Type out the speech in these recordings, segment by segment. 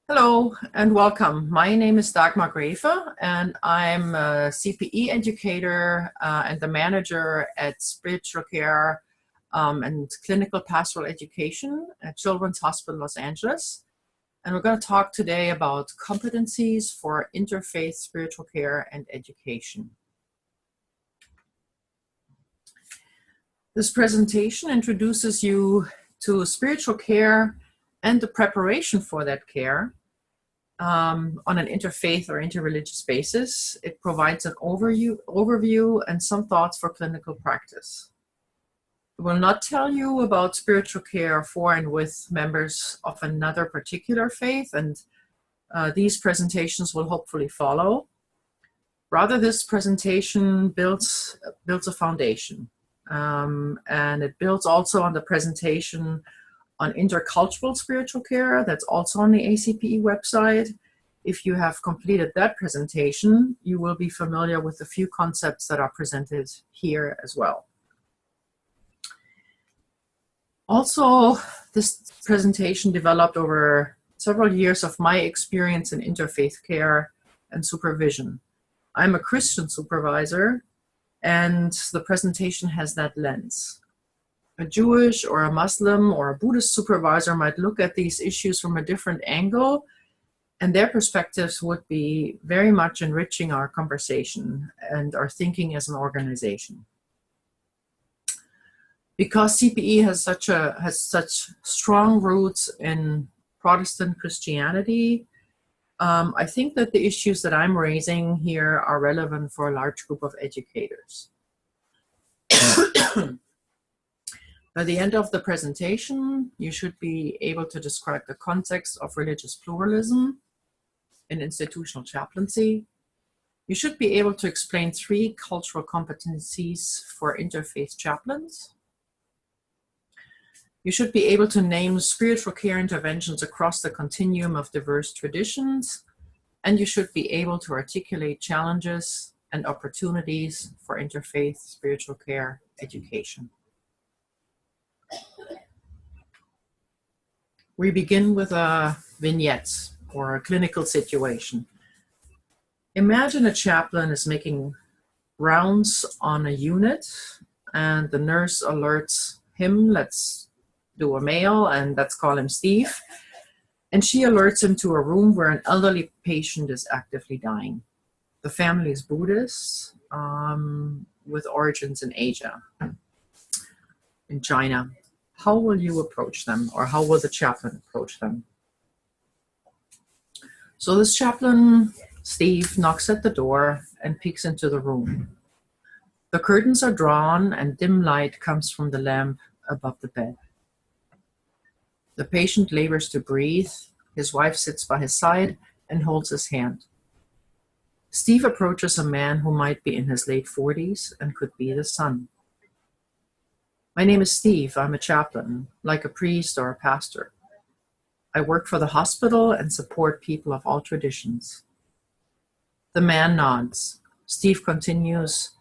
Hello and welcome. My name is Dagmar Grefe and I'm a CPE educator and the manager at spiritual care and clinical pastoral education at Children's Hospital Los Angeles. And we're going to talk today about competencies for interfaith spiritual care and education. This presentation introduces you to spiritual care and the preparation for that care on an interfaith or interreligious basis. It provides an overview and some thoughts for clinical practice. It will not tell you about spiritual care for and with members of another particular faith, and these presentations will hopefully follow. Rather, this presentation builds a foundation, and it builds also on the presentation on intercultural spiritual care that's also on the ACPE website. If you have completed that presentation, you will be familiar with a few concepts that are presented here as well. Also, this presentation developed over several years of my experience in interfaith care and supervision. I'm a Christian supervisor, and the presentation has that lens. A Jewish or a Muslim or a Buddhist supervisor might look at these issues from a different angle, and their perspectives would be very much enriching our conversation and our thinking as an organization. Because CPE has such strong roots in Protestant Christianity, I think that the issues that I'm raising here are relevant for a large group of educators. By the end of the presentation, you should be able to describe the context of religious pluralism in institutional chaplaincy. You should be able to explain 3 cultural competencies for interfaith chaplains. You should be able to name spiritual care interventions across the continuum of diverse traditions, and you should be able to articulate challenges and opportunities for interfaith spiritual care education. We begin with a vignette or a clinical situation. Imagine a chaplain is making rounds on a unit and the nurse alerts him, let's do a male and let's call him Steve, and she alerts him to a room where an elderly patient is actively dying. The family is Buddhist with origins in Asia, in China. How will you approach them, or how will the chaplain approach them? So this chaplain, Steve, knocks at the door and peeks into the room. The curtains are drawn and dim light comes from the lamp above the bed. The patient labors to breathe. His wife sits by his side and holds his hand. Steve approaches a man who might be in his late 40s and could be the son. My name is Steve. I'm a chaplain, like a priest or a pastor. I work for the hospital and support people of all traditions. The man nods. Steve continues,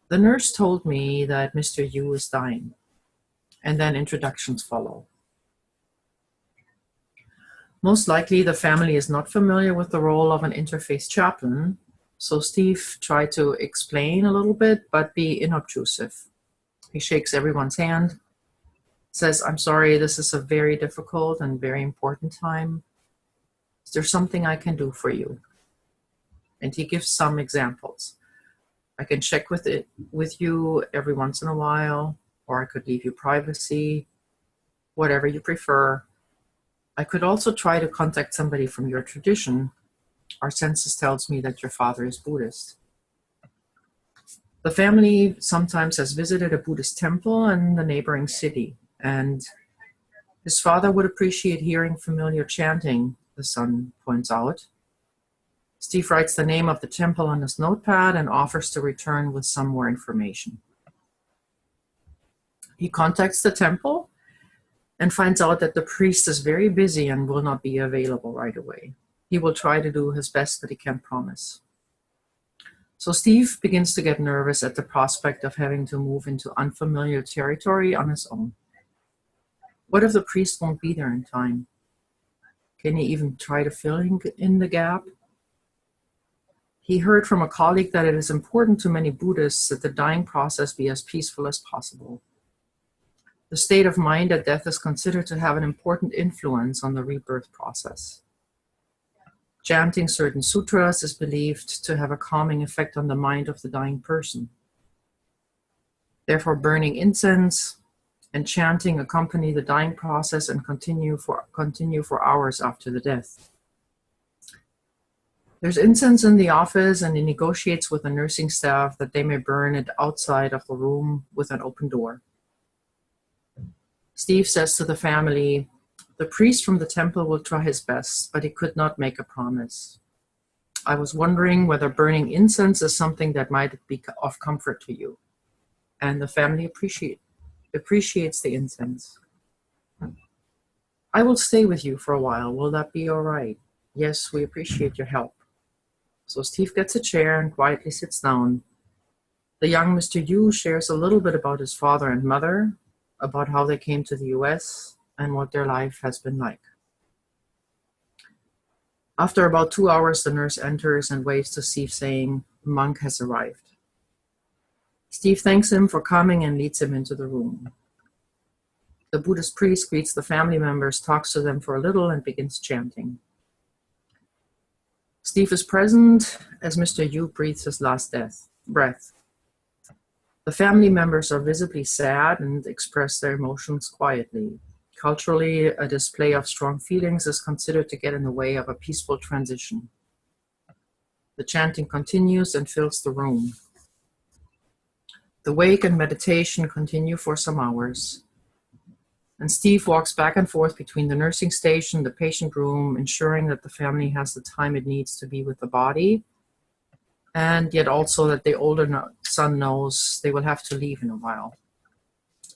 the nurse told me that Mr. Yu is dying. And then introductions follow. Most likely the family is not familiar with the role of an interfaith chaplain, so Steve tried to explain a little bit, but be inobtrusive. He shakes everyone's hand, says, I'm sorry, this is a very difficult and very important time. Is there something I can do for you? And he gives some examples. I can check with you every once in a while, or I could leave you privacy, whatever you prefer. I could also try to contact somebody from your tradition. Our census tells me that your father is Buddhist. The family sometimes has visited a Buddhist temple in the neighboring city, and his father would appreciate hearing familiar chanting, the son points out. Steve writes the name of the temple on his notepad and offers to return with some more information. He contacts the temple and finds out that the priest is very busy and will not be available right away. He will try to do his best, but he can't promise. So Steve begins to get nervous at the prospect of having to move into unfamiliar territory on his own. What if the priest won't be there in time? Can he even try to fill in the gap? He heard from a colleague that it is important to many Buddhists that the dying process be as peaceful as possible. The state of mind at death is considered to have an important influence on the rebirth process. Chanting certain sutras is believed to have a calming effect on the mind of the dying person. Therefore, burning incense and chanting accompany the dying process and continue for hours after the death. There's incense in the office, and he negotiates with the nursing staff that they may burn it outside of the room with an open door. Steve says to the family, "The priest from the temple will try his best, but he could not make a promise. I was wondering whether burning incense is something that might be of comfort to you." And the family appreciates the incense. "I will stay with you for a while. Will that be all right?" "Yes, we appreciate your help." So Steve gets a chair and quietly sits down. The young Mr. Yu shares a little bit about his father and mother, about how they came to the US, and what their life has been like. After about 2 hours, the nurse enters and waves to Steve, saying, "Monk has arrived." Steve thanks him for coming and leads him into the room. The Buddhist priest greets the family members, talks to them for a little, and begins chanting. Steve is present as Mr. Yu breathes his last breath. The family members are visibly sad and express their emotions quietly. Culturally, a display of strong feelings is considered to get in the way of a peaceful transition. The chanting continues and fills the room. The wake and meditation continue for some hours. And Steve walks back and forth between the nursing station, the patient room, ensuring that the family has the time it needs to be with the body, and yet also that the older son knows they will have to leave in a while.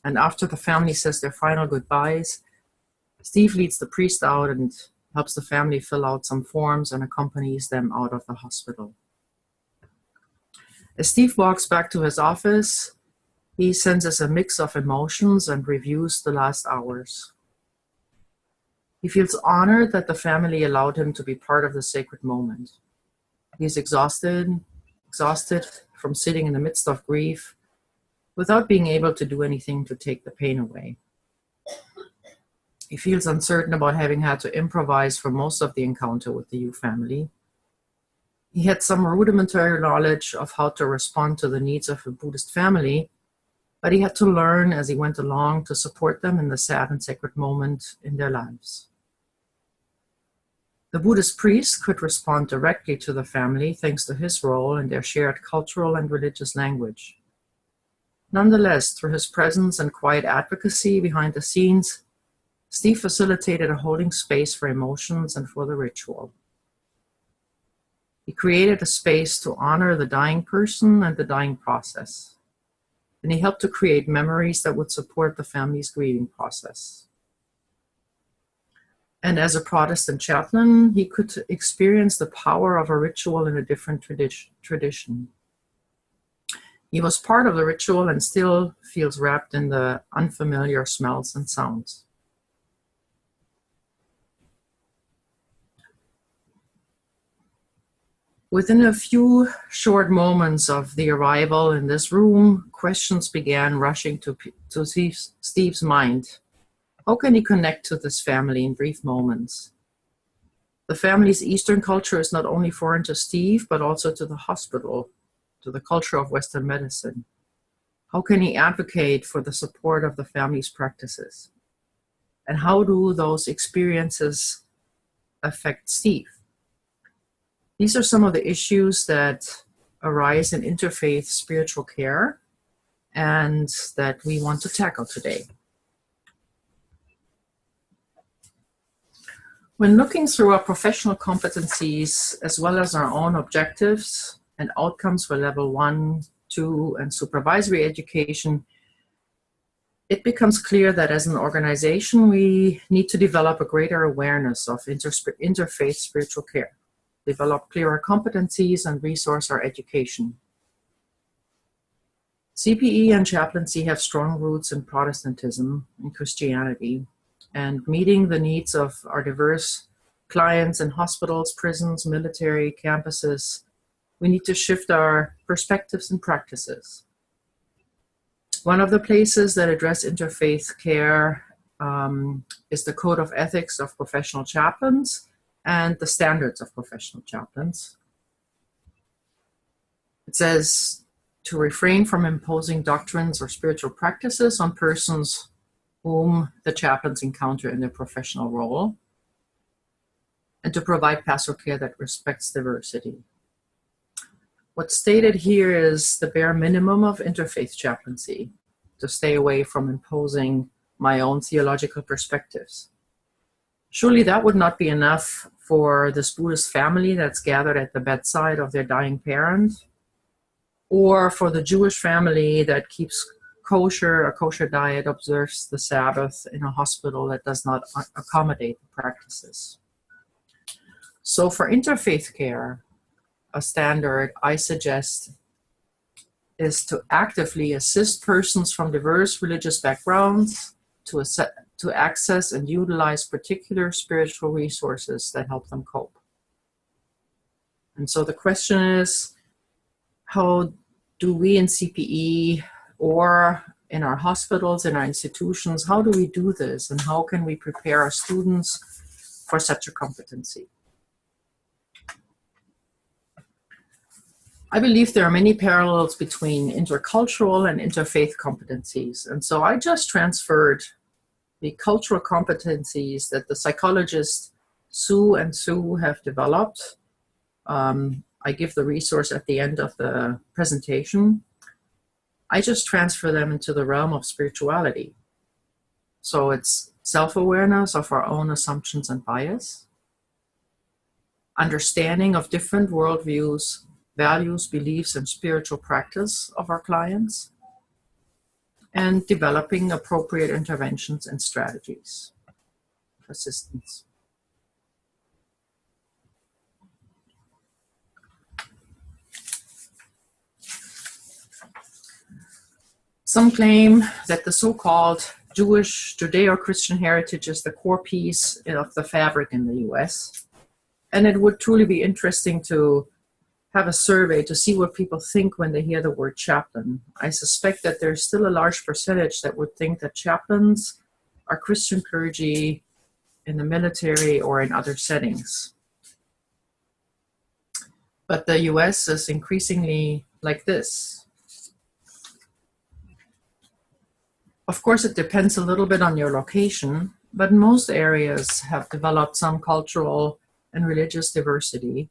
And after the family says their final goodbyes, Steve leads the priest out and helps the family fill out some forms and accompanies them out of the hospital. As Steve walks back to his office, he senses a mix of emotions and reviews the last hours. He feels honored that the family allowed him to be part of the sacred moment. He is exhausted from sitting in the midst of grief without being able to do anything to take the pain away. He feels uncertain about having had to improvise for most of the encounter with the Yu family. He had some rudimentary knowledge of how to respond to the needs of a Buddhist family, but he had to learn as he went along to support them in the sad and sacred moment in their lives. The Buddhist priest could respond directly to the family thanks to his role in their shared cultural and religious language. Nonetheless, through his presence and quiet advocacy behind the scenes, Steve facilitated a holding space for emotions and for the ritual. He created a space to honor the dying person and the dying process. And he helped to create memories that would support the family's grieving process. And as a Protestant chaplain, he could experience the power of a ritual in a different tradition. He was part of the ritual and still feels wrapped in the unfamiliar smells and sounds. Within a few short moments of the arrival in this room, questions began rushing to Steve's mind. How can he connect to this family in brief moments? The family's Eastern culture is not only foreign to Steve, but also to the hospital, to the culture of Western medicine. How can he advocate for the support of the family's practices? And how do those experiences affect Steve? These are some of the issues that arise in interfaith spiritual care and that we want to tackle today. When looking through our professional competencies, as well as our own objectives and outcomes for level 1, 2, and supervisory education, it becomes clear that as an organization, we need to develop a greater awareness of interfaith spiritual care, develop clearer competencies, and resource our education. CPE and chaplaincy have strong roots in Protestantism and Christianity, and meeting the needs of our diverse clients in hospitals, prisons, military, campuses, we need to shift our perspectives and practices. One of the places that address interfaith care is the Code of Ethics of Professional Chaplains and the Standards of Professional Chaplains. It says to refrain from imposing doctrines or spiritual practices on persons whom the chaplains encounter in their professional role, and to provide pastoral care that respects diversity. What's stated here is the bare minimum of interfaith chaplaincy, to stay away from imposing my own theological perspectives. Surely that would not be enough for this Buddhist family that's gathered at the bedside of their dying parent, or for the Jewish family that keeps a kosher diet, observes the Sabbath in a hospital that does not accommodate the practices. So for interfaith care, a standard I suggest is to actively assist persons from diverse religious backgrounds to access and utilize particular spiritual resources that help them cope. And so the question is, how do we in CPE or in our hospitals, in our institutions, how do we do this, and how can we prepare our students for such a competency? I believe there are many parallels between intercultural and interfaith competencies. And so I just transferred the cultural competencies that the psychologists Sue and Sue have developed. I give the resource at the end of the presentation. I just transfer them into the realm of spirituality. So it's self-awareness of our own assumptions and bias, understanding of different worldviews, values, beliefs, and spiritual practice of our clients, and developing appropriate interventions and strategies for assistance. Some claim that the so-called Jewish, Judeo-Christian heritage is the core piece of the fabric in the US. And it would truly be interesting to have a survey to see what people think when they hear the word chaplain. I suspect that there's still a large percentage that would think that chaplains are Christian clergy in the military or in other settings. But the US is increasingly like this. Of course, it depends a little bit on your location, but most areas have developed some cultural and religious diversity,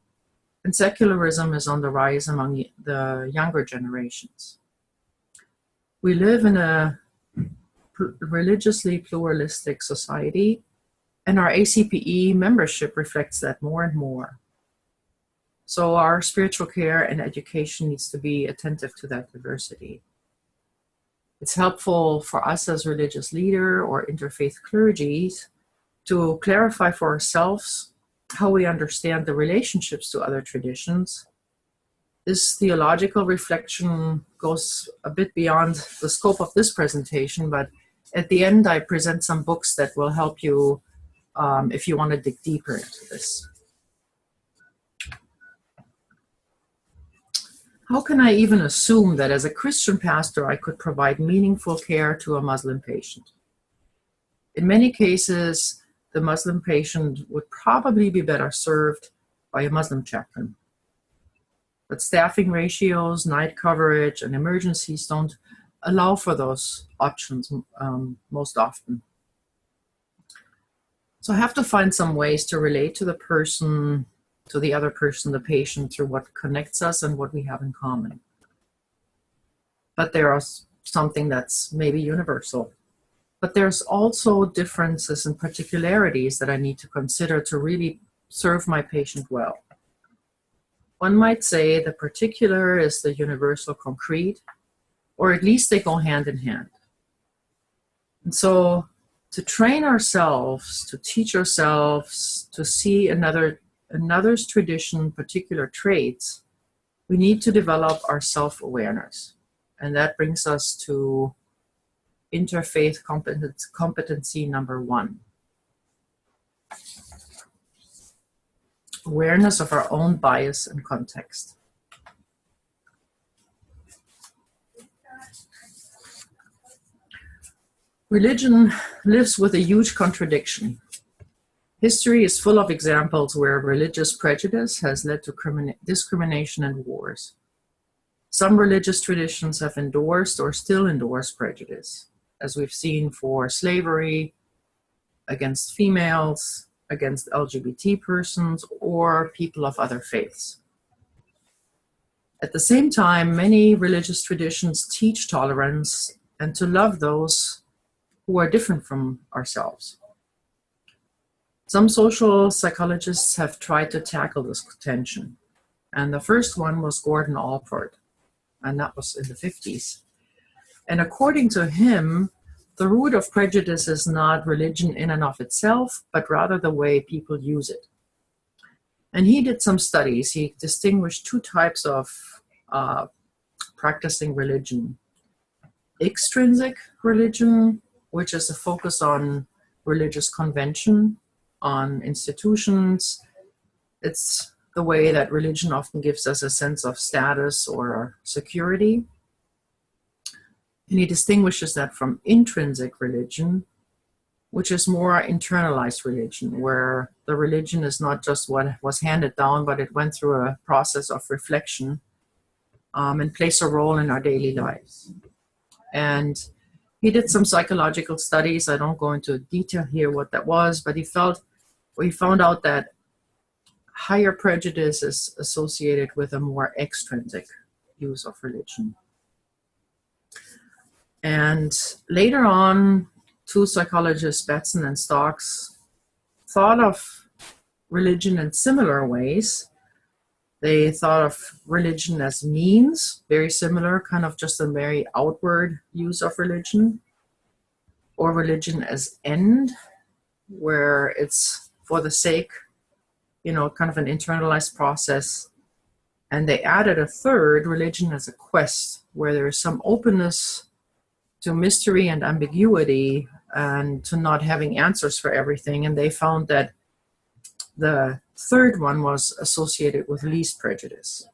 and secularism is on the rise among the younger generations. We live in a religiously pluralistic society, and our ACPE membership reflects that more and more. So our spiritual care and education needs to be attentive to that diversity. It's helpful for us as religious leader or interfaith clergy to clarify for ourselves how we understand the relationships to other traditions. This theological reflection goes a bit beyond the scope of this presentation, but at the end I present some books that will help you if you want to dig deeper into this. How can I even assume that as a Christian pastor I could provide meaningful care to a Muslim patient? In many cases, the Muslim patient would probably be better served by a Muslim chaplain. But staffing ratios, night coverage, and emergencies don't allow for those options most often. So I have to find some ways to relate to the person, to the other person, the patient, through what connects us and what we have in common. But there are something that's maybe universal. But there's also differences and particularities that I need to consider to really serve my patient well. One might say the particular is the universal concrete, or at least they go hand in hand. And so to train ourselves, to teach ourselves, to see another's tradition, particular traits, we need to develop our self-awareness. And that brings us to interfaith competency number 1. awareness of our own bias and context. Religion lives with a huge contradiction. History is full of examples where religious prejudice has led to discrimination and wars. Some religious traditions have endorsed or still endorse prejudice, as we've seen for slavery, against females, against LGBT persons, or people of other faiths. At the same time, many religious traditions teach tolerance and to love those who are different from ourselves. Some social psychologists have tried to tackle this tension, and the first one was Gordon Allport, and that was in the 50s. And according to him, the root of prejudice is not religion in and of itself, but rather the way people use it. And he did some studies. He distinguished two types of practicing religion. Extrinsic religion, which is a focus on religious convention, on institutions. It's the way that religion often gives us a sense of status or security. And he distinguishes that from intrinsic religion, which is more internalized religion, where the religion is not just what was handed down, but it went through a process of reflection and plays a role in our daily lives. And he did some psychological studies. I don't go into detail here what that was, but he found out that higher prejudice is associated with a more extrinsic use of religion. And later on, two psychologists, Batson and Stokes, thought of religion in similar ways. They thought of religion as means, very similar, kind of just a very outward use of religion, or religion as end, where it's for the sake, kind of an internalized process. And they added a third, religion as a quest, where there is some openness to mystery and ambiguity and to not having answers for everything. And they found that the third one was associated with least prejudice.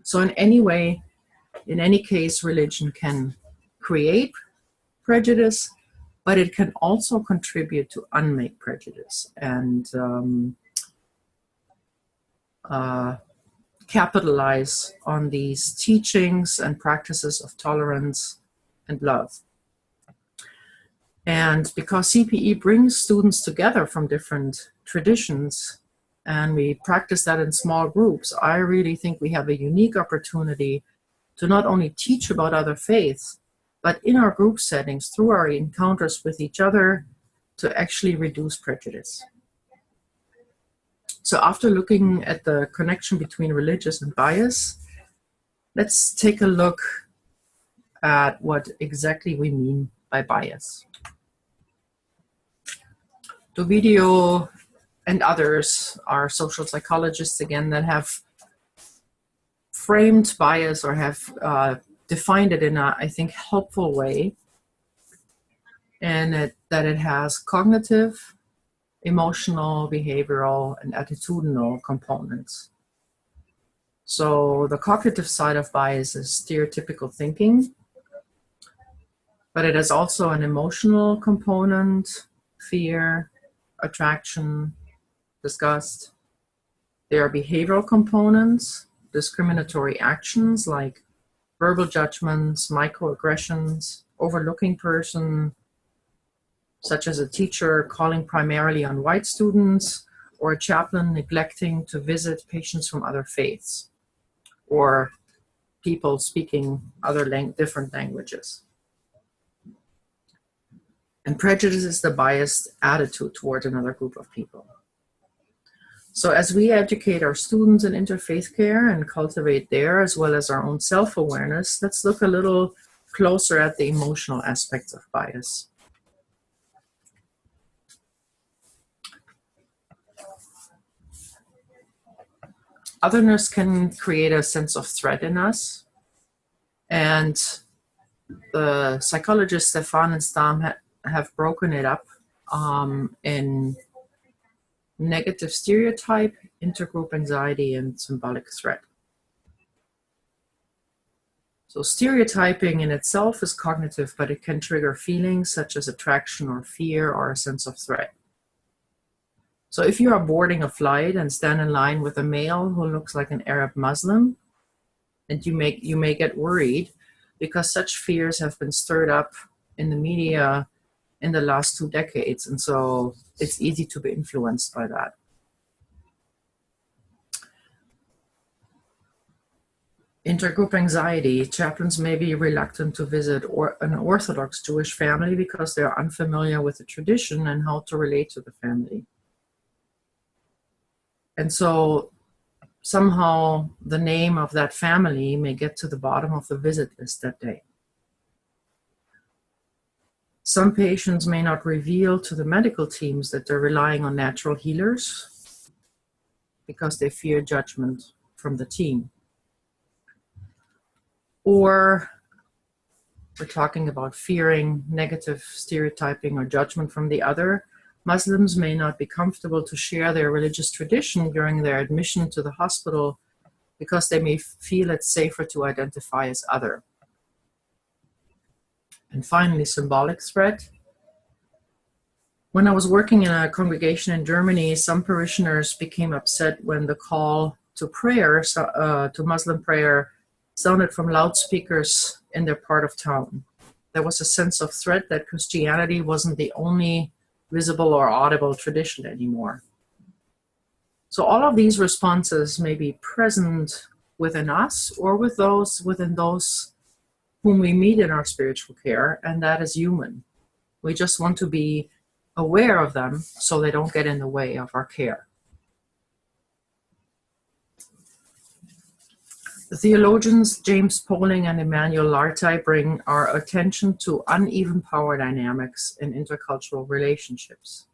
So in any case, religion can create prejudice, but it can also contribute to unmake prejudice and capitalize on these teachings and practices of tolerance and love. And because CPE brings students together from different traditions, and we practice that in small groups, I really think we have a unique opportunity to not only teach about other faiths, but in our group settings, through our encounters with each other, to actually reduce prejudice. So after looking at the connection between religious and bias, let's take a look at what exactly we mean by bias. Dovidio and others are social psychologists, again, that have framed bias or have defined it in a, I think, helpful way, and that it has cognitive, emotional, behavioral, and attitudinal components. So the cognitive side of bias is stereotypical thinking, but it has also an emotional component, fear, attraction, disgust. There are behavioral components, discriminatory actions like verbal judgments, microaggressions, overlooking person, such as a teacher calling primarily on white students, or a chaplain neglecting to visit patients from other faiths, or people speaking different languages. And prejudice is the biased attitude toward another group of people. So as we educate our students in interfaith care and cultivate their as well as our own self-awareness, let's look a little closer at the emotional aspects of bias. Otherness can create a sense of threat in us. And the psychologists Stephan and Stephan have broken it up in negative stereotype, intergroup anxiety, and symbolic threat. So stereotyping in itself is cognitive, but it can trigger feelings such as attraction or fear or a sense of threat. So if you are boarding a flight and stand in line with a male who looks like an Arab Muslim, and you may get worried because such fears have been stirred up in the media in the last 2 decades, and so it's easy to be influenced by that. Intergroup anxiety. Chaplains may be reluctant to visit an Orthodox Jewish family because they're unfamiliar with the tradition and how to relate to the family. And so somehow the name of that family may get to the bottom of the visit list that day. Some patients may not reveal to the medical teams that they're relying on natural healers because they fear judgment from the team. Or we're talking about fearing negative stereotyping or judgment from the other. Muslims may not be comfortable to share their religious tradition during their admission to the hospital because they may feel it's safer to identify as other. And finally, symbolic threat. When I was working in a congregation in Germany, some parishioners became upset when the call to prayer, to Muslim prayer, sounded from loudspeakers in their part of town. There was a sense of threat that Christianity wasn't the only visible or audible tradition anymore. So all of these responses may be present within us or within those whom we meet in our spiritual care, and that is human. We just want to be aware of them so they don't get in the way of our care. The theologians James Poling and Emmanuel Lartey bring our attention to uneven power dynamics in intercultural relationships.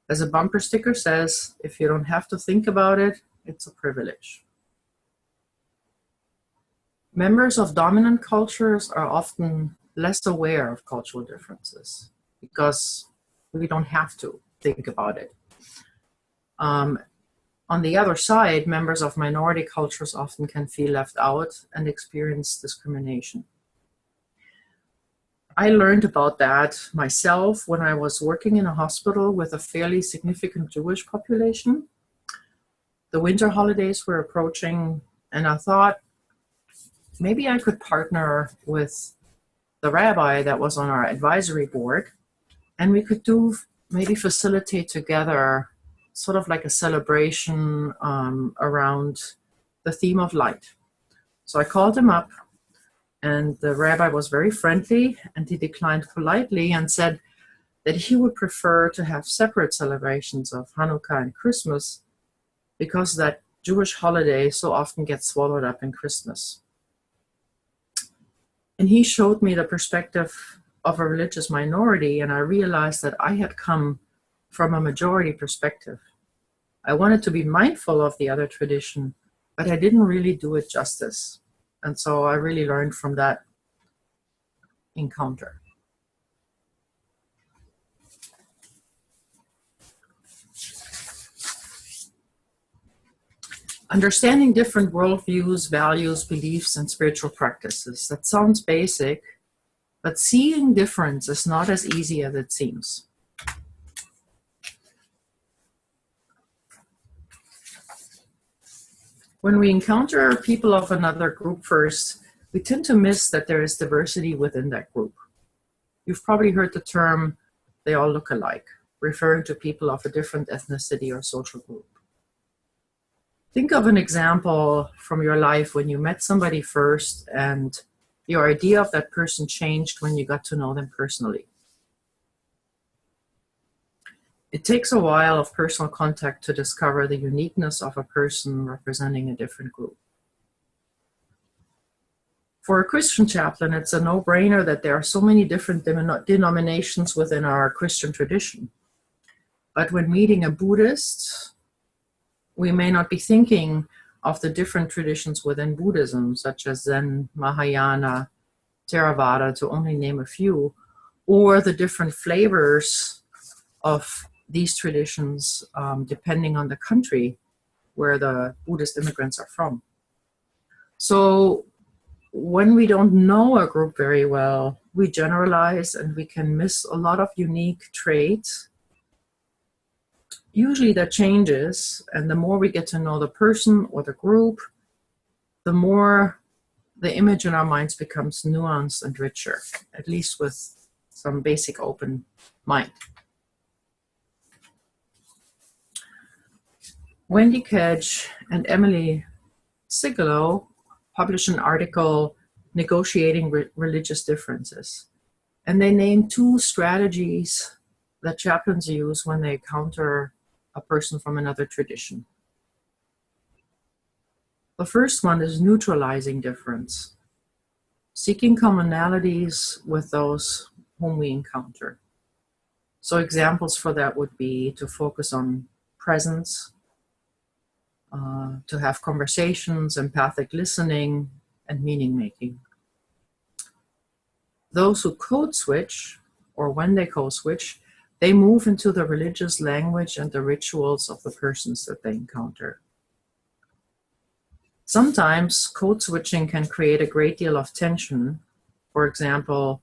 As a bumper sticker says, if you don't have to think about it, it's a privilege. Members of dominant cultures are often less aware of cultural differences because we don't have to think about it. On the other side, members of minority cultures often can feel left out and experience discrimination. I learned about that myself when I was working in a hospital with a fairly significant Jewish population. The winter holidays were approaching, and I thought maybe I could partner with the rabbi that was on our advisory board, and we could maybe facilitate together sort of like a celebration around the theme of light. So I called him up, and the rabbi was very friendly, and he declined politely and said that he would prefer to have separate celebrations of Hanukkah and Christmas because that Jewish holiday so often gets swallowed up in Christmas. And he showed me the perspective of a religious minority, and I realized that I had come from a majority perspective. I wanted to be mindful of the other tradition, but I didn't really do it justice. And so I really learned from that encounter. Understanding different worldviews, values, beliefs, and spiritual practices. That sounds basic, but seeing difference is not as easy as it seems. When we encounter people of another group first, we tend to miss that there is diversity within that group. You've probably heard the term, they all look alike, referring to people of a different ethnicity or social group. Think of an example from your life when you met somebody first and your idea of that person changed when you got to know them personally. It takes a while of personal contact to discover the uniqueness of a person representing a different group. For a Christian chaplain, it's a no-brainer that there are so many different denominations within our Christian tradition. But when meeting a Buddhist, we may not be thinking of the different traditions within Buddhism, such as Zen, Mahayana, Theravada, to only name a few, or the different flavors of these traditions depending on the country where the Buddhist immigrants are from. So when we don't know a group very well, we generalize and we can miss a lot of unique traits. Usually that changes, and the more we get to know the person or the group, the more the image in our minds becomes nuanced and richer, at least with some basic open mind. Wendy Kedge and Emily Sigelo published an article, Negotiating Religious Differences. And they named 2 strategies that chaplains use when they encounter a person from another tradition. The first one is neutralizing difference, seeking commonalities with those whom we encounter. So examples for that would be to focus on presence, to have conversations, empathic listening, and meaning making. Those who code switch, or when they code switch, they move into the religious language and the rituals of the persons that they encounter. Sometimes code switching can create a great deal of tension. For example,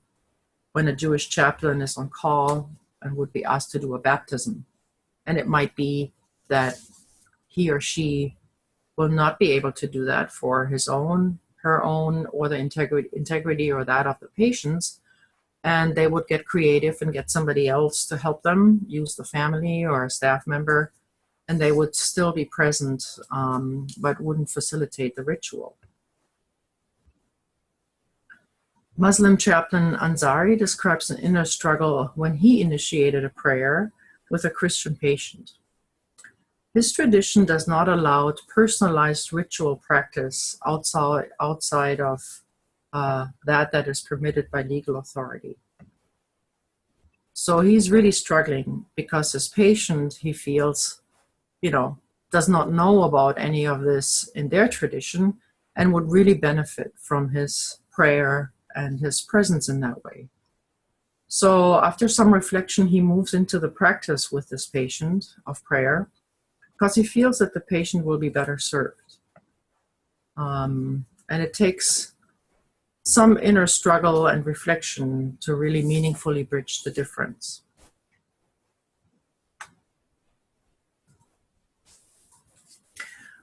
when a Jewish chaplain is on call and would be asked to do a baptism, and it might be that he or she will not be able to do that for his own, her own, or the integrity or that of the patients, and they would get creative and get somebody else to help them, use the family or a staff member, and they would still be present, but wouldn't facilitate the ritual. Muslim chaplain Ansari describes an inner struggle when he initiated a prayer with a Christian patient. His tradition does not allow personalized ritual practice outside of that is permitted by legal authority. So he's really struggling because his patient, he feels, does not know about any of this in their tradition and would really benefit from his prayer and his presence in that way. So after some reflection, he moves into the practice with this patient of prayer, because he feels that the patient will be better served. And it takes some inner struggle and reflection to really meaningfully bridge the difference.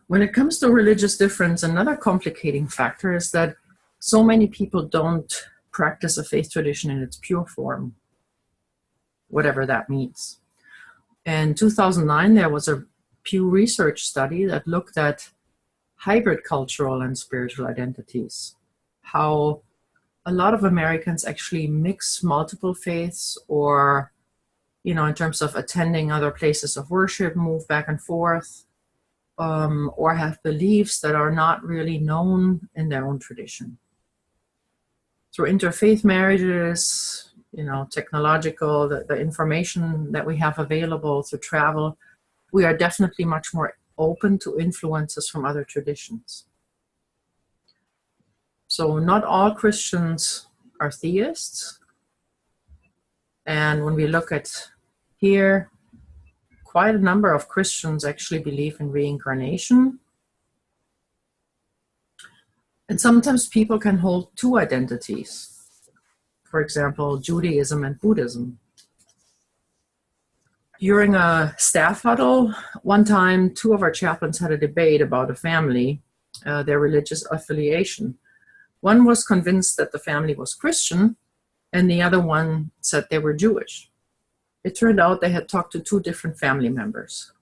When it comes to religious difference, another complicating factor is that so many people don't practice a faith tradition in its pure form, whatever that means. In 2009, there was a Pew Research study that looked at hybrid cultural and spiritual identities, how a lot of Americans actually mix multiple faiths, or, in terms of attending other places of worship, move back and forth, or have beliefs that are not really known in their own tradition. Through interfaith marriages, technological, the information that we have available through travel, we are definitely much more open to influences from other traditions. So not all Christians are theists. And when we look at here, quite a number of Christians actually believe in reincarnation. And sometimes people can hold 2 identities. For example, Judaism and Buddhism. During a staff huddle, one time, 2 of our chaplains had a debate about a family, their religious affiliation. One was convinced that the family was Christian, and the other one said they were Jewish. It turned out they had talked to 2 different family members.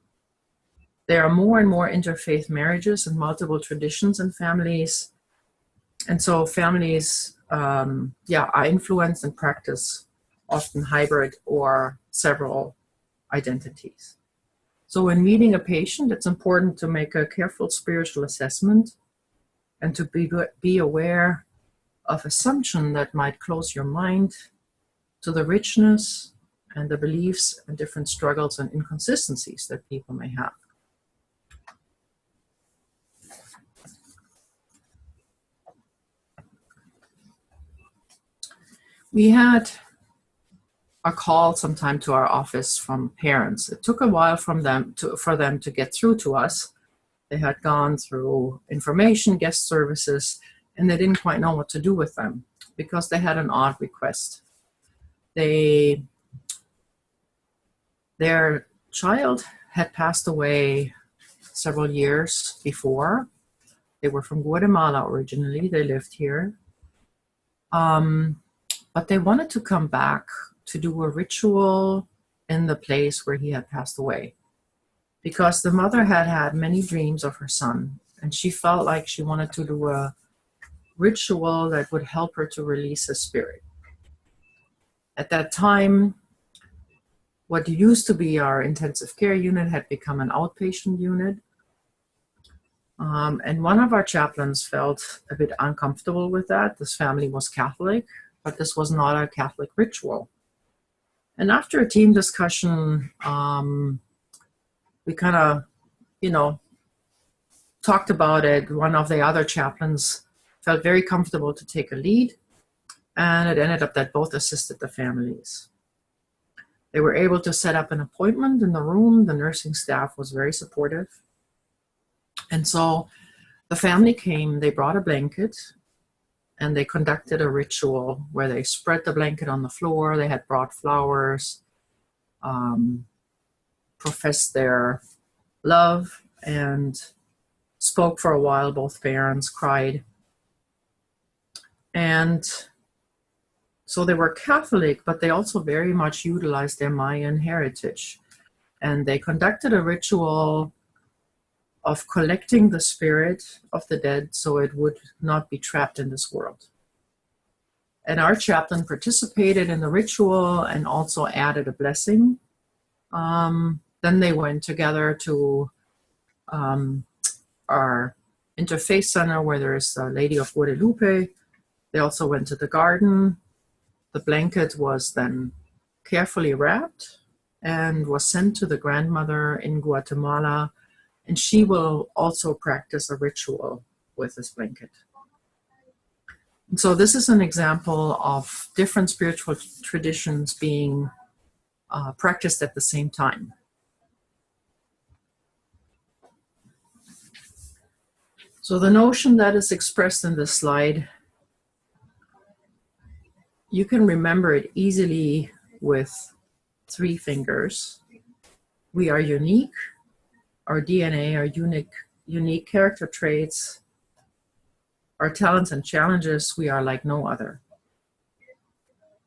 There are more and more interfaith marriages and multiple traditions in families. And so families are influenced and practice often hybrid or several identities. So when meeting a patient, it's important to make a careful spiritual assessment and to be aware of assumption that might close your mind to the richness and the beliefs and different struggles and inconsistencies that people may have. We had a call sometime to our office from parents. It took a while for them to get through to us. They had gone through information, guest services, and they didn't quite know what to do with them because they had an odd request. Their child had passed away several years before. They were from Guatemala originally. They lived here. But they wanted to come back to do a ritual in the place where he had passed away, because the mother had had many dreams of her son, and she felt like she wanted to do a ritual that would help her to release his spirit. At that time, what used to be our intensive care unit had become an outpatient unit. And one of our chaplains felt a bit uncomfortable with that. This family was Catholic, but this was not a Catholic ritual. And after a team discussion, we kind of, talked about it. One of the other chaplains felt very comfortable to take a lead, and it ended up that both assisted the families. They were able to set up an appointment in the room. The nursing staff was very supportive. And so the family came, they brought a blanket, and they conducted a ritual where they spread the blanket on the floor. They had brought flowers, professed their love, and spoke for a while. Both parents cried. And so they were Catholic, but they also very much utilized their Mayan heritage. And they conducted a ritual of collecting the spirit of the dead so it would not be trapped in this world. And our chaplain participated in the ritual and also added a blessing. Then they went together to our Interfaith Center where there's a Lady of Guadalupe. They also went to the garden. The blanket was then carefully wrapped and was sent to the grandmother in Guatemala, and she will also practice a ritual with this blanket. And so this is an example of different spiritual traditions being practiced at the same time. So the notion that is expressed in this slide, you can remember it easily with 3 fingers. We are unique. Our DNA, our unique character traits, our talents and challenges, we are like no other.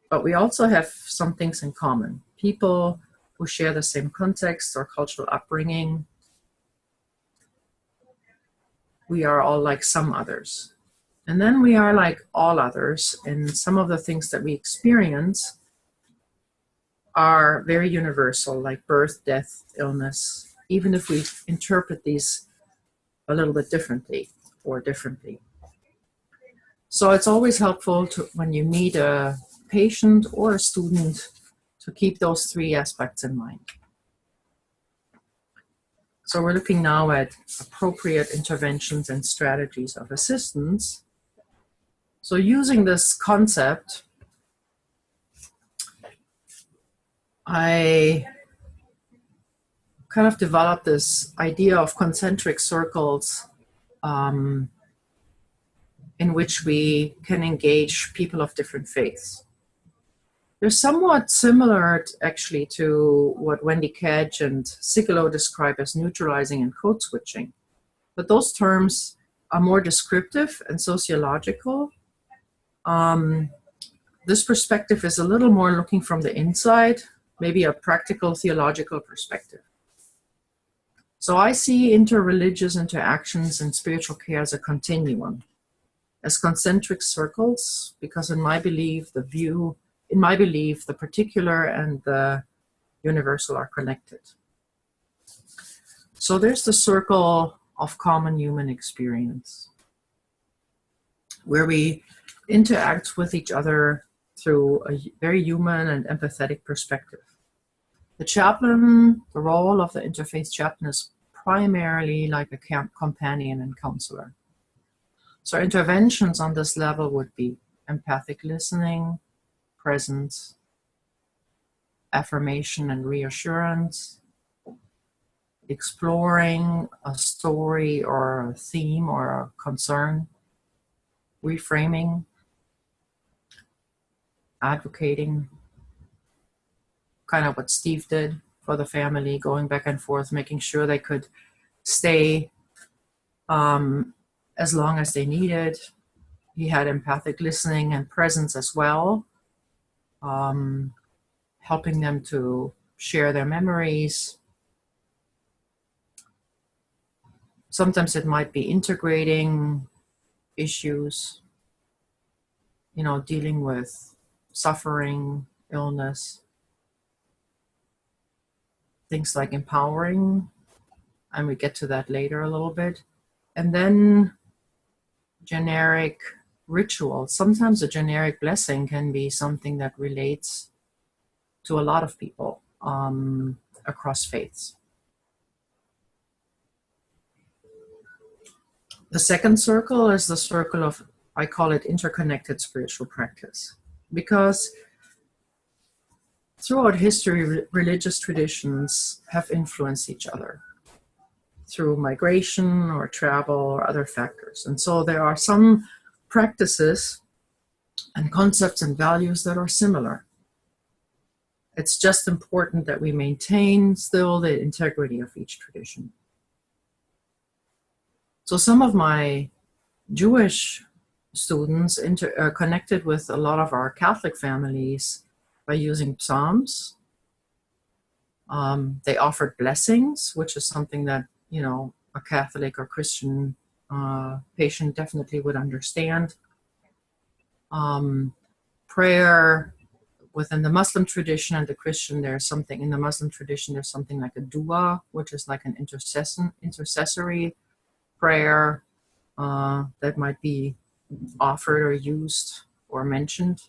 But we also have some things in common. People who share the same context or cultural upbringing. We are all like some others. And then we are like all others, and some of the things that we experience are very universal, like birth, death, illness, even if we interpret these a little bit differently or differently. So it's always helpful to, when you meet a patient or a student, to keep those 3 aspects in mind. So we're looking now at appropriate interventions and strategies of assistance. So using this concept, I kind of developed this idea of concentric circles in which we can engage people of different faiths. They're somewhat similar actually to what Wendy Kedge and Sigelo describe as neutralizing and code switching. But those terms are more descriptive and sociological. This perspective is a little more looking from the inside, maybe a practical theological perspective. So I see interreligious interactions in spiritual care as a continuum, as concentric circles, because in my belief, the particular and the universal are connected. So there's the circle of common human experience, where we interact with each other through a very human and empathetic perspective. The chaplain, the role of the interfaith chaplain is primarily like a companion and counselor. So interventions on this level would be empathic listening, presence, affirmation and reassurance, exploring a story or a theme or a concern, reframing, advocating, kind of what Steve did for the family, going back and forth, making sure they could stay as long as they needed. He had empathic listening and presence as well, helping them to share their memories. Sometimes it might be integrating issues, you know, dealing with suffering, illness, things like empowering, and we get to that later a little bit. And then generic ritual. Sometimes a generic blessing can be something that relates to a lot of people across faiths. The second circle is the circle of, I call it interconnected spiritual practice, because throughout history, religious traditions have influenced each other through migration or travel or other factors. And so there are some practices and concepts and values that are similar. It's just important that we maintain still the integrity of each tradition. So some of my Jewish students connected with a lot of our Catholic families by using psalms. They offered blessings, which is something that, you know, a Catholic or Christian patient definitely would understand. Prayer within the Muslim tradition and the Christian, there's something in the Muslim tradition, there's something like a dua, which is like an intercessory prayer that might be offered or used or mentioned.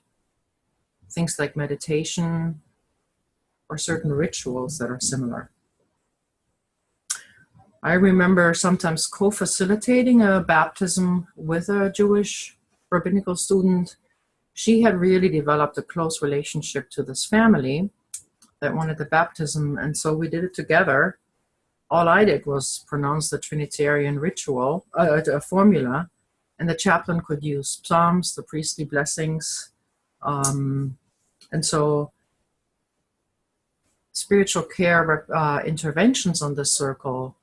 Things like meditation or certain rituals that are similar. I remember sometimes co-facilitating a baptism with a Jewish rabbinical student. She had really developed a close relationship to this family that wanted the baptism, and so we did it together. All I did was pronounce the Trinitarian ritual, formula, and the chaplain could use psalms, the priestly blessings, and so spiritual care interventions on this circle,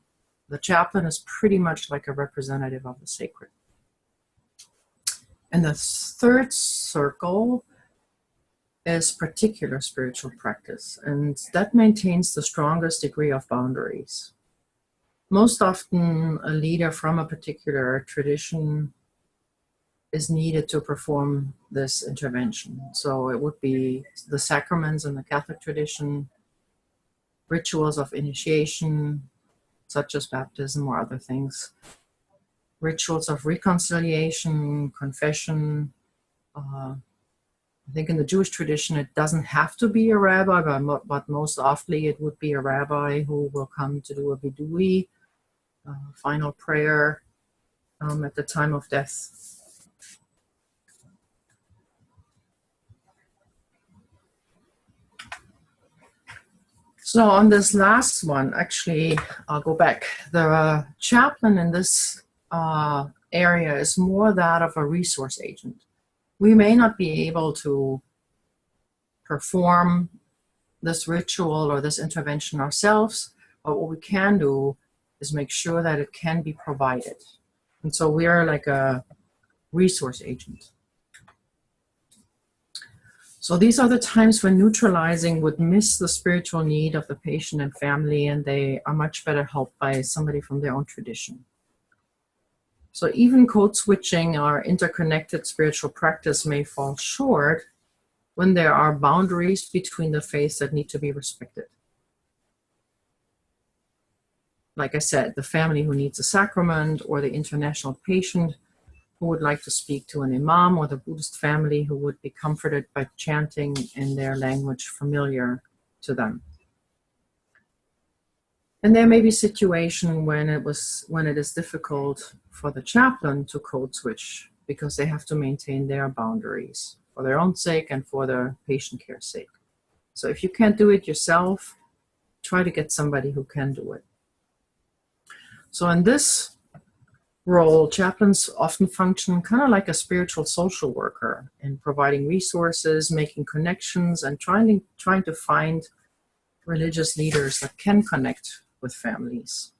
the chaplain is pretty much like a representative of the sacred. And the third circle is particular spiritual practice, and that maintains the strongest degree of boundaries. Most often, a leader from a particular tradition is needed to perform this intervention. So it would be the sacraments in the Catholic tradition, rituals of initiation, such as baptism or other things, rituals of reconciliation, confession. I think in the Jewish tradition, it doesn't have to be a rabbi, but most often it would be a rabbi who will come to do a bidui, final prayer at the time of death. So on this last one, actually, I'll go back. The chaplain in this area is more that of a resource agent. We may not be able to perform this ritual or this intervention ourselves, but what we can do is make sure that it can be provided. And so we are like a resource agent. So these are the times when neutralizing would miss the spiritual need of the patient and family, and they are much better helped by somebody from their own tradition. So even code switching or interconnected spiritual practice may fall short when there are boundaries between the faiths that need to be respected. Like I said, the family who needs a sacrament, or the international patient who would like to speak to an imam, or the Buddhist family who would be comforted by chanting in their language familiar to them. And there may be situations when it is difficult for the chaplain to code switch because they have to maintain their boundaries for their own sake and for the patient care's sake. So if you can't do it yourself, try to get somebody who can do it. So in this role, chaplains often function kind of like a spiritual social worker in providing resources, making connections, and trying to find religious leaders that can connect with families.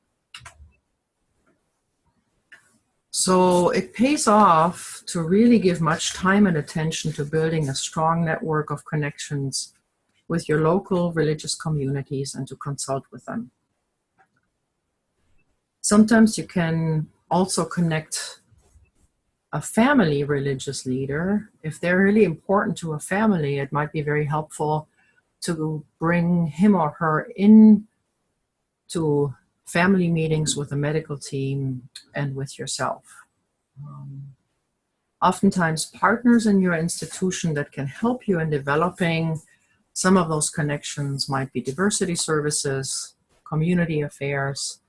So it pays off to really give much time and attention to building a strong network of connections with your local religious communities and to consult with them. Sometimes you can also connect a family religious leader. If they're really important to a family, it might be very helpful to bring him or her in to family meetings with the medical team and with yourself. Oftentimes partners in your institution that can help you in developing some of those connections might be diversity services, community affairs,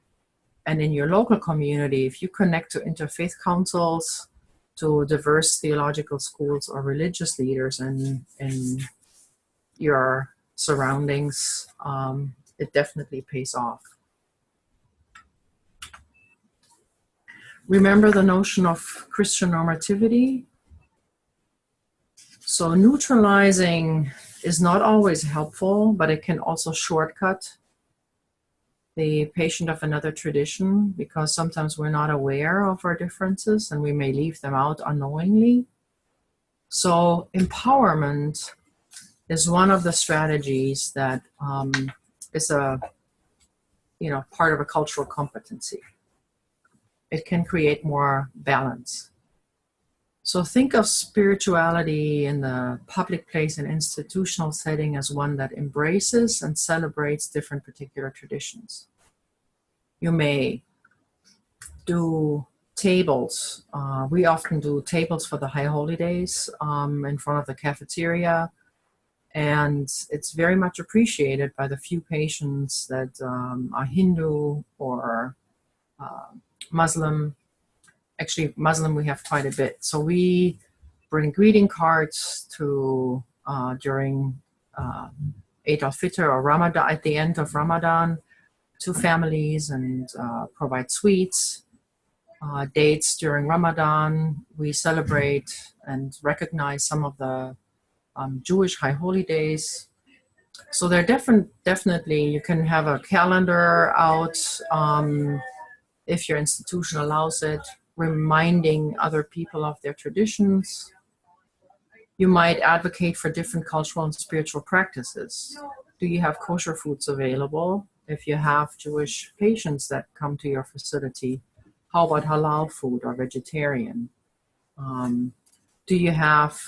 and in your local community, if you connect to interfaith councils, to diverse theological schools or religious leaders in your surroundings, it definitely pays off. Remember the notion of Christian normativity? So neutralizing is not always helpful, but it can also shortcut the patient of another tradition, because sometimes we're not aware of our differences and we may leave them out unknowingly. So empowerment is one of the strategies that is a part of a cultural competency. It can create more balance. So think of spirituality in the public place and institutional setting as one that embraces and celebrates different particular traditions. You may do tables. We often do tables for the High Holy Days in front of the cafeteria. And it's very much appreciated by the few patients that are Hindu or Muslim. Actually, Muslim we have quite a bit. So we bring greeting cards to during Eid al-Fitr or Ramadan, at the end of Ramadan, to families, and provide sweets. Dates during Ramadan, we celebrate and recognize some of the Jewish high holy days. So they're definitely, you can have a calendar out if your institution allows it, reminding other people of their traditions. You might advocate for different cultural and spiritual practices. Do you have kosher foods available? If you have Jewish patients that come to your facility, how about halal food or vegetarian? Do you have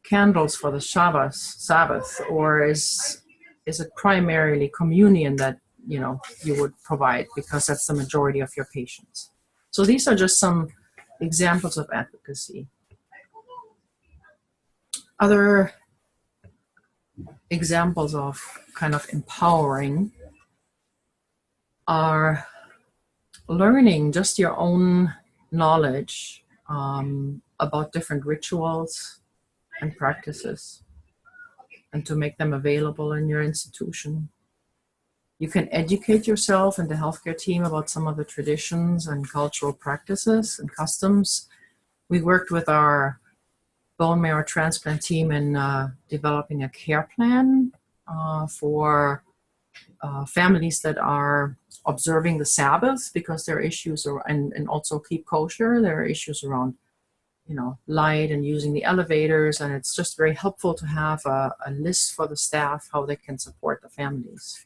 candles for the Sabbath, or is it primarily communion that you would provide, because that's the majority of your patients? So these are just some examples of advocacy. Other examples of kind of empowering are learning just your own knowledge about different rituals and practices, and to make them available in your institution. You can educate yourself and the healthcare team about some of the traditions and cultural practices and customs. We worked with our bone marrow transplant team in developing a care plan for families that are observing the Sabbath, because there are issues, and also keep kosher. There are issues around light and using the elevators, and it's just very helpful to have a list for the staff how they can support the families.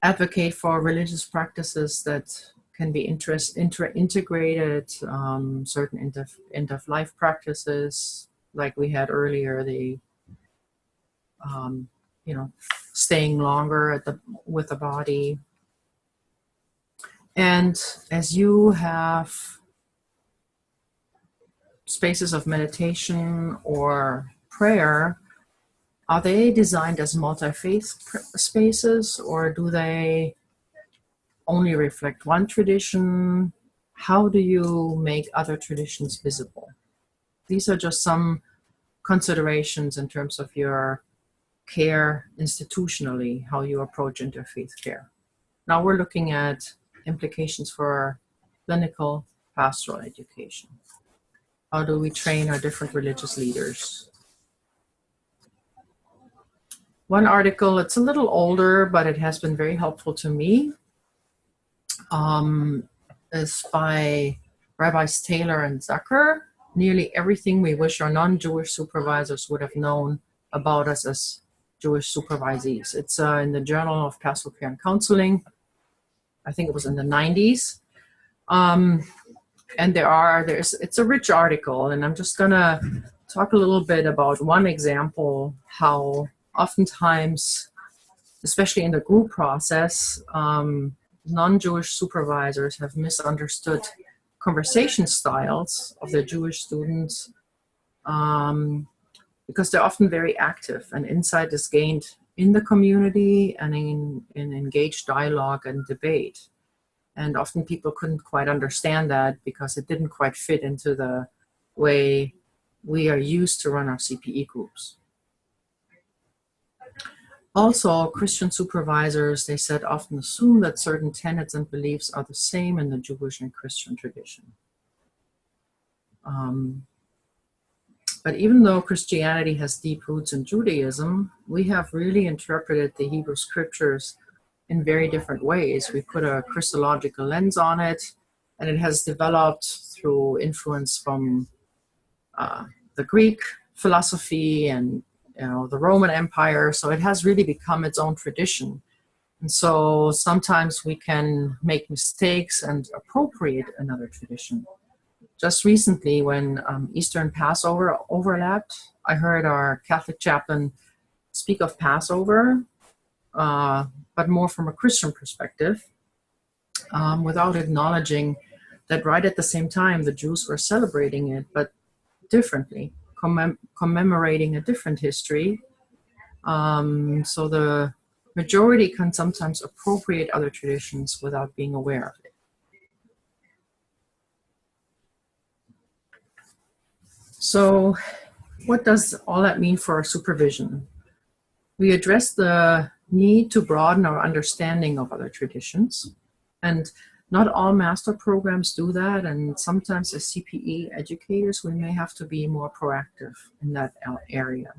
Advocate for religious practices that can be integrated, certain end-of-life practices, like we had earlier, the staying longer with the body. And as you have spaces of meditation or prayer, are they designed as multi-faith spaces, or do they only reflect one tradition? How do you make other traditions visible? These are just some considerations in terms of your care institutionally, how you approach interfaith care. Now we're looking at implications for clinical pastoral education. How do we train our different religious leaders? One article, it's a little older, but it has been very helpful to me, is by Rabbis Taylor and Zucker. Nearly everything we wish our non-Jewish supervisors would have known about us as Jewish supervisees. It's in the Journal of Pastoral Care and Counseling. I think it was in the 90s. And it's a rich article, and I'm just gonna talk a little bit about one example, how oftentimes, especially in the group process, non-Jewish supervisors have misunderstood conversation styles of their Jewish students because they're often very active, and insight is gained in the community and in engaged dialogue and debate. And often people couldn't quite understand that because it didn't quite fit into the way we are used to run our CPE groups. Also, Christian supervisors, they said, often assume that certain tenets and beliefs are the same in the Jewish and Christian tradition. But even though Christianity has deep roots in Judaism, we have really interpreted the Hebrew scriptures in very different ways. We put a Christological lens on it, and it has developed through influence from the Greek philosophy and the Roman Empire. So it has really become its own tradition. And so sometimes we can make mistakes and appropriate another tradition. Just recently, when Easter and Passover overlapped, I heard our Catholic chaplain speak of Passover, but more from a Christian perspective, without acknowledging that right at the same time the Jews were celebrating it, but differently, commemorating a different history. So the majority can sometimes appropriate other traditions without being aware of it. So what does all that mean for our supervision? We address the need to broaden our understanding of other traditions. And not all master programs do that. And sometimes as CPE educators, we may have to be more proactive in that area.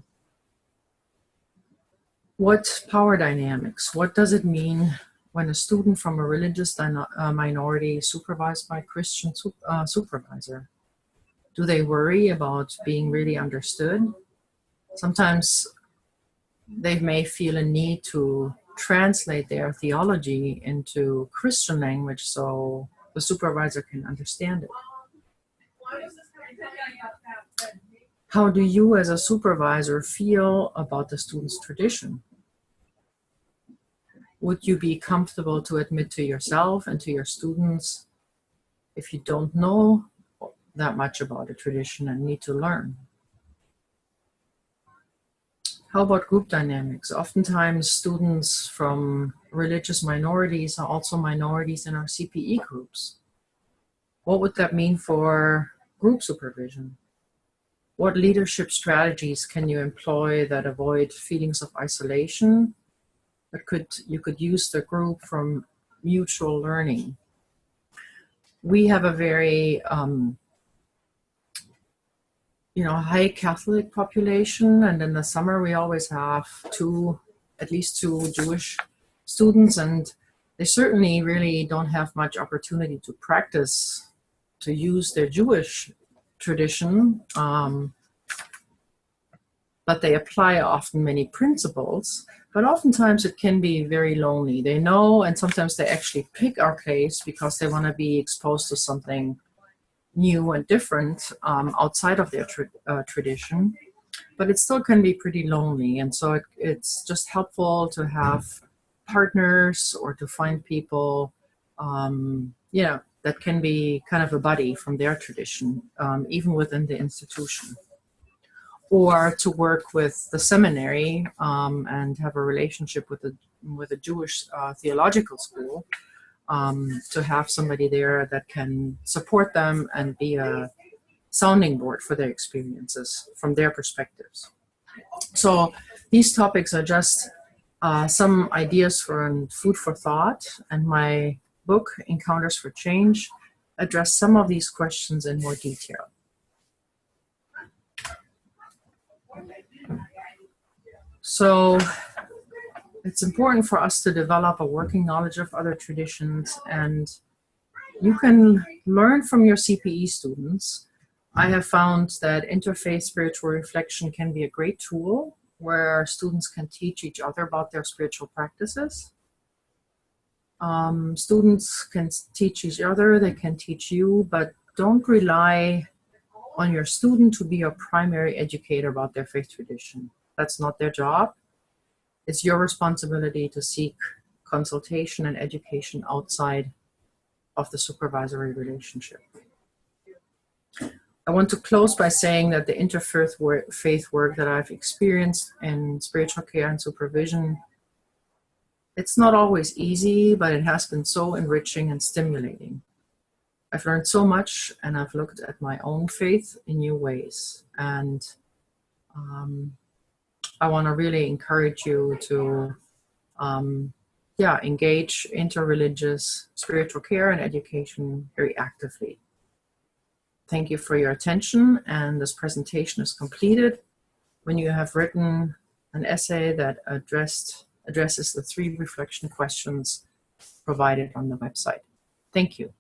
What power dynamics? What does it mean when a student from a religious minority is supervised by a Christian supervisor? Do they worry about being really understood? Sometimes they may feel a need to translate their theology into Christian language so the supervisor can understand it. How do you as a supervisor feel about the student's tradition? Would you be comfortable to admit to yourself and to your students if you don't know that much about a tradition and need to learn? How about group dynamics? Oftentimes students from religious minorities are also minorities in our CPE groups. What would that mean for group supervision? What leadership strategies can you employ that avoid feelings of isolation? But you could use the group from mutual learning. We have a very high Catholic population, and in the summer we always have at least two Jewish students, and they certainly really don't have much opportunity to practice, to use their Jewish tradition, but they apply often many principles, but oftentimes it can be very lonely. They know, and sometimes they actually pick our case because they want to be exposed to something new and different outside of their tradition, but it still can be pretty lonely. And so it's just helpful to have partners or to find people, that can be kind of a buddy from their tradition, even within the institution. Or to work with the seminary and have a relationship with a Jewish theological school, to have somebody there that can support them and be a sounding board for their experiences from their perspectives. So these topics are just some ideas for food for thought, and my book, Encounters for Change, address some of these questions in more detail. So it's important for us to develop a working knowledge of other traditions, and you can learn from your CPE students. I have found that interfaith spiritual reflection can be a great tool where students can teach each other about their spiritual practices. Students can teach each other, they can teach you, but don't rely on your student to be your primary educator about their faith tradition. That's not their job. It's your responsibility to seek consultation and education outside of the supervisory relationship. I want to close by saying that the interfaith work that I've experienced in spiritual care and supervision, it's not always easy, but it has been so enriching and stimulating. I've learned so much, and I've looked at my own faith in new ways. And I want to really encourage you to engage interreligious spiritual care and education very actively. Thank you for your attention, and this presentation is completed when you have written an essay that addresses the 3 reflection questions provided on the website. Thank you.